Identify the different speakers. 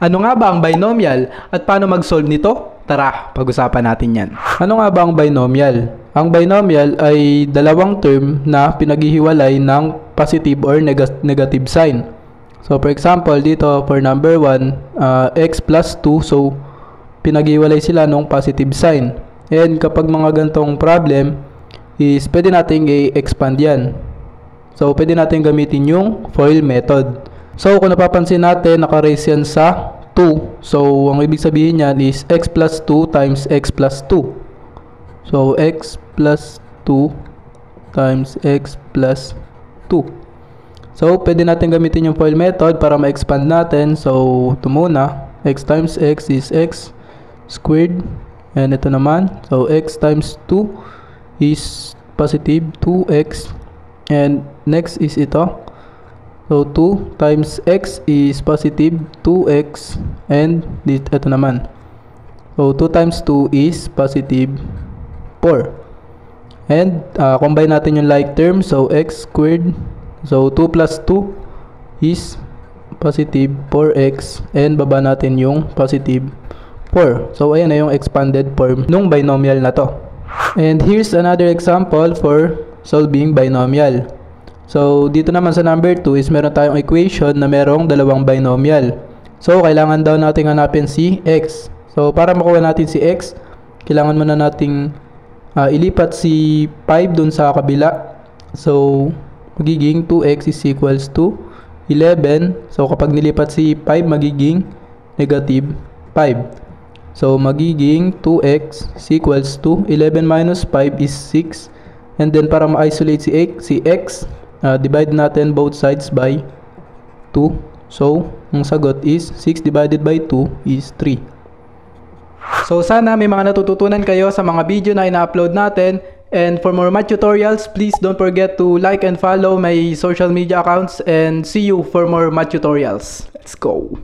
Speaker 1: Ano nga ba ang binomial at paano mag-solve nito? Tara, pag-usapan natin yan. Ano nga ba ang binomial? Ang binomial ay dalawang term na pinaghihiwalay ng positive or negative sign. So for example, dito for number 1, x plus 2, so pinaghiwalay sila ng positive sign. And kapag mga gantong problem is pwede nating i-expand yan. So pwede natin gamitin yung FOIL method. So kung napapansin natin, naka-raise yan sa 2. So ang ibig sabihin niyan is x plus 2 times x plus 2. So x plus 2 times x plus 2. So pwede natin gamitin yung FOIL method para ma-expand natin. So ito muna, x times x is x squared. And ito naman, so x times 2 is positive 2x. And next is ito. So 2 times x is positive 2x. And ito naman. So 2 times 2 is positive 4. And combine natin yung like term. So x squared. So 2 plus 2 is positive 4x. And baba natin yung positive 4. So ayan na yung expanded form nung binomial na to. And here's another example for solving binomial. So dito naman sa number 2 is meron tayong equation na merong dalawang binomial. So kailangan daw natin hanapin si x. So para makuha natin si x, kailangan muna nating ilipat si 5 dun sa kabila. So magiging 2x is equals to 11. So kapag nilipat si 5, magiging negative 5. So magiging 2x is equals to 11 minus 5 is 6. And then para ma-isolate si x, divide natin both sides by 2. So ang sagot is 6 divided by 2 is 3. So sana may mga natututunan kayo sa mga video na ina-upload natin. And for more math tutorials, please don't forget to like and follow my social media accounts. And see you for more math tutorials. Let's go!